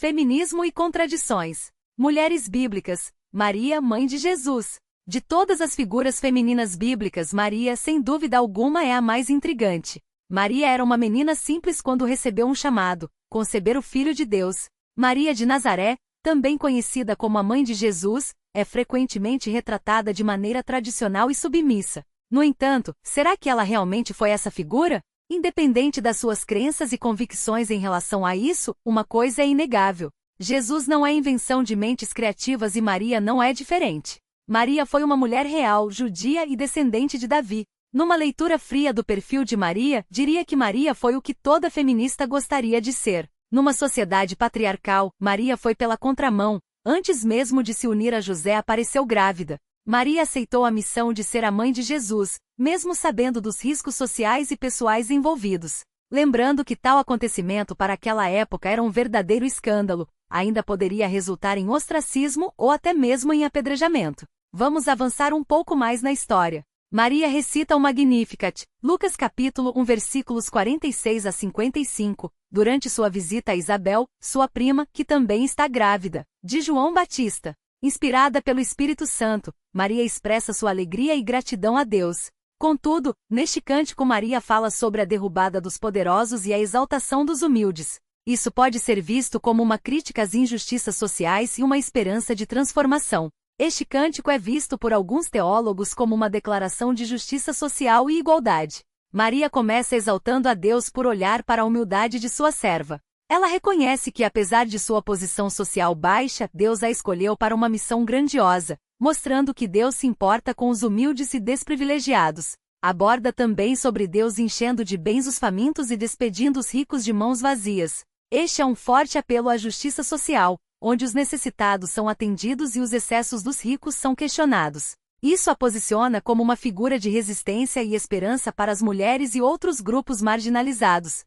Feminismo e contradições. Mulheres bíblicas. Maria, mãe de Jesus. De todas as figuras femininas bíblicas, Maria, sem dúvida alguma, é a mais intrigante. Maria era uma menina simples quando recebeu um chamado: conceber o Filho de Deus. Maria de Nazaré, também conhecida como a mãe de Jesus, é frequentemente retratada de maneira tradicional e submissa. No entanto, será que ela realmente foi essa figura? Independente das suas crenças e convicções em relação a isso, uma coisa é inegável: Jesus não é invenção de mentes criativas e Maria não é diferente. Maria foi uma mulher real, judia e descendente de Davi. Numa leitura fria do perfil de Maria, diria que Maria foi o que toda feminista gostaria de ser. Numa sociedade patriarcal, Maria foi pela contramão. Antes mesmo de se unir a José, apareceu grávida. Maria aceitou a missão de ser a mãe de Jesus, mesmo sabendo dos riscos sociais e pessoais envolvidos. Lembrando que tal acontecimento para aquela época era um verdadeiro escândalo, ainda poderia resultar em ostracismo ou até mesmo em apedrejamento. Vamos avançar um pouco mais na história. Maria recita o Magnificat, Lucas capítulo 1 versículos 46 a 55, durante sua visita a Isabel, sua prima, que também está grávida, de João Batista. Inspirada pelo Espírito Santo, Maria expressa sua alegria e gratidão a Deus. Contudo, neste cântico Maria fala sobre a derrubada dos poderosos e a exaltação dos humildes. Isso pode ser visto como uma crítica às injustiças sociais e uma esperança de transformação. Este cântico é visto por alguns teólogos como uma declaração de justiça social e igualdade. Maria começa exaltando a Deus por olhar para a humildade de sua serva. Ela reconhece que, apesar de sua posição social baixa, Deus a escolheu para uma missão grandiosa, mostrando que Deus se importa com os humildes e desprivilegiados. Aborda também sobre Deus enchendo de bens os famintos e despedindo os ricos de mãos vazias. Este é um forte apelo à justiça social, onde os necessitados são atendidos e os excessos dos ricos são questionados. Isso a posiciona como uma figura de resistência e esperança para as mulheres e outros grupos marginalizados.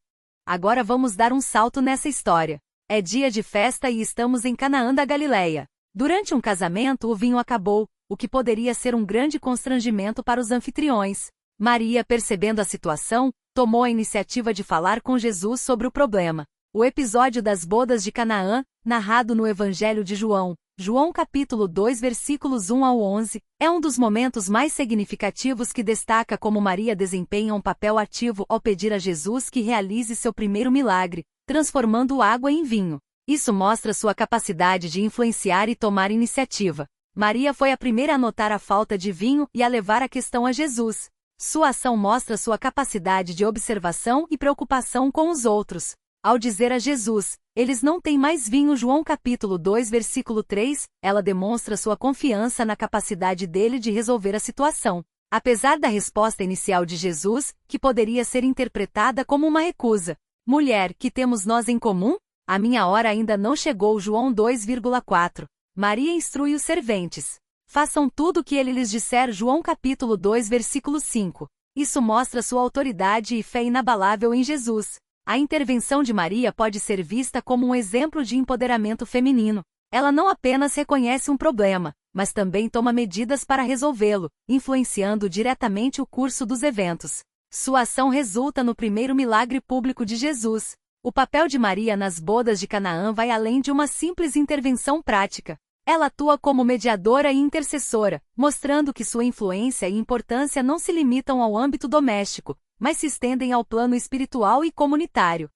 Agora vamos dar um salto nessa história. É dia de festa e estamos em Canaã da Galileia. Durante um casamento, o vinho acabou, o que poderia ser um grande constrangimento para os anfitriões. Maria, percebendo a situação, tomou a iniciativa de falar com Jesus sobre o problema. O episódio das bodas de Canaã, narrado no Evangelho de João, João capítulo 2 versículos 1 ao 11, é um dos momentos mais significativos que destaca como Maria desempenha um papel ativo ao pedir a Jesus que realize seu primeiro milagre, transformando água em vinho. Isso mostra sua capacidade de influenciar e tomar iniciativa. Maria foi a primeira a notar a falta de vinho e a levar a questão a Jesus. Sua ação mostra sua capacidade de observação e preocupação com os outros. Ao dizer a Jesus, eles não têm mais vinho, João capítulo 2 versículo 3, ela demonstra sua confiança na capacidade dele de resolver a situação. Apesar da resposta inicial de Jesus, que poderia ser interpretada como uma recusa. Mulher, que temos nós em comum? A minha hora ainda não chegou, João 2,4. Maria instrui os serventes. Façam tudo o que ele lhes disser, João capítulo 2 versículo 5. Isso mostra sua autoridade e fé inabalável em Jesus. A intervenção de Maria pode ser vista como um exemplo de empoderamento feminino. Ela não apenas reconhece um problema, mas também toma medidas para resolvê-lo, influenciando diretamente o curso dos eventos. Sua ação resulta no primeiro milagre público de Jesus. O papel de Maria nas bodas de Canaã vai além de uma simples intervenção prática. Ela atua como mediadora e intercessora, mostrando que sua influência e importância não se limitam ao âmbito doméstico, mas se estendem ao plano espiritual e comunitário.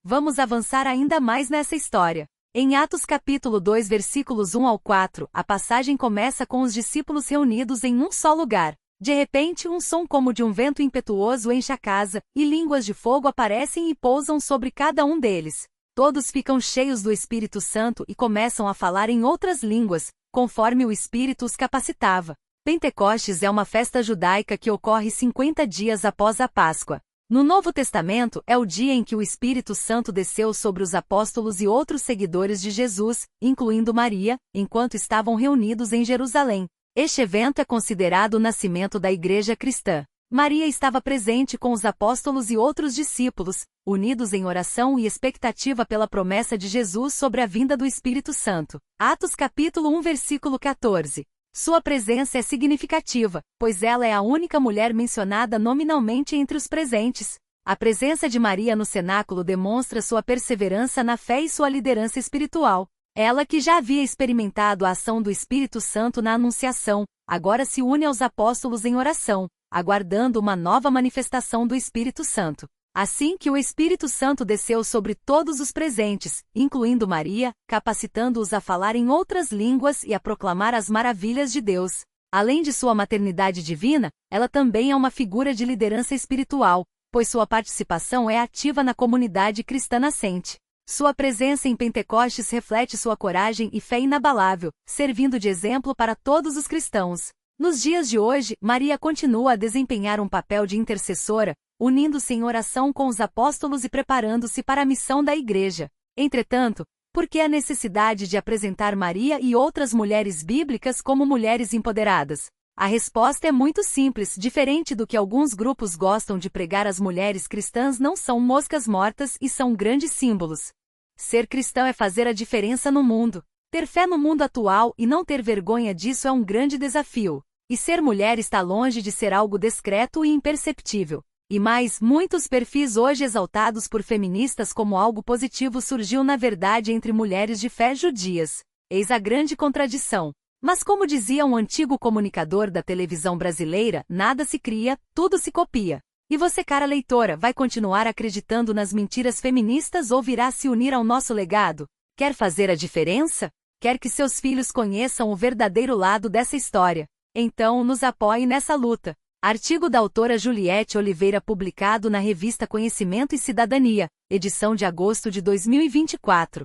Vamos avançar ainda mais nessa história. Em Atos capítulo 2 versículos 1 ao 4, a passagem começa com os discípulos reunidos em um só lugar. De repente, um som como de um vento impetuoso enche a casa, e línguas de fogo aparecem e pousam sobre cada um deles. Todos ficam cheios do Espírito Santo e começam a falar em outras línguas, conforme o Espírito os capacitava. Pentecostes é uma festa judaica que ocorre 50 dias após a Páscoa. No Novo Testamento é o dia em que o Espírito Santo desceu sobre os apóstolos e outros seguidores de Jesus, incluindo Maria, enquanto estavam reunidos em Jerusalém. Este evento é considerado o nascimento da Igreja cristã. Maria estava presente com os apóstolos e outros discípulos, unidos em oração e expectativa pela promessa de Jesus sobre a vinda do Espírito Santo. Atos capítulo 1 versículo 14. Sua presença é significativa, pois ela é a única mulher mencionada nominalmente entre os presentes. A presença de Maria no cenáculo demonstra sua perseverança na fé e sua liderança espiritual. Ela, que já havia experimentado a ação do Espírito Santo na Anunciação, agora se une aos apóstolos em oração, aguardando uma nova manifestação do Espírito Santo. Assim que o Espírito Santo desceu sobre todos os presentes, incluindo Maria, capacitando-os a falar em outras línguas e a proclamar as maravilhas de Deus. Além de sua maternidade divina, ela também é uma figura de liderança espiritual, pois sua participação é ativa na comunidade cristã nascente. Sua presença em Pentecostes reflete sua coragem e fé inabalável, servindo de exemplo para todos os cristãos. Nos dias de hoje, Maria continua a desempenhar um papel de intercessora, unindo-se em oração com os apóstolos e preparando-se para a missão da Igreja. Entretanto, por que a necessidade de apresentar Maria e outras mulheres bíblicas como mulheres empoderadas? A resposta é muito simples. Diferente do que alguns grupos gostam de pregar, as mulheres cristãs não são moscas mortas e são grandes símbolos. Ser cristão é fazer a diferença no mundo. Ter fé no mundo atual e não ter vergonha disso é um grande desafio. E ser mulher está longe de ser algo discreto e imperceptível. E mais, muitos perfis hoje exaltados por feministas como algo positivo surgiu na verdade entre mulheres de fé judias. Eis a grande contradição. Mas como dizia um antigo comunicador da televisão brasileira, nada se cria, tudo se copia. E você, cara leitora, vai continuar acreditando nas mentiras feministas ou virá se unir ao nosso legado? Quer fazer a diferença? Quer que seus filhos conheçam o verdadeiro lado dessa história? Então nos apoie nessa luta. Artigo da autora Juliette Oliveira, publicado na revista Conhecimento e Cidadania, edição de agosto de 2024.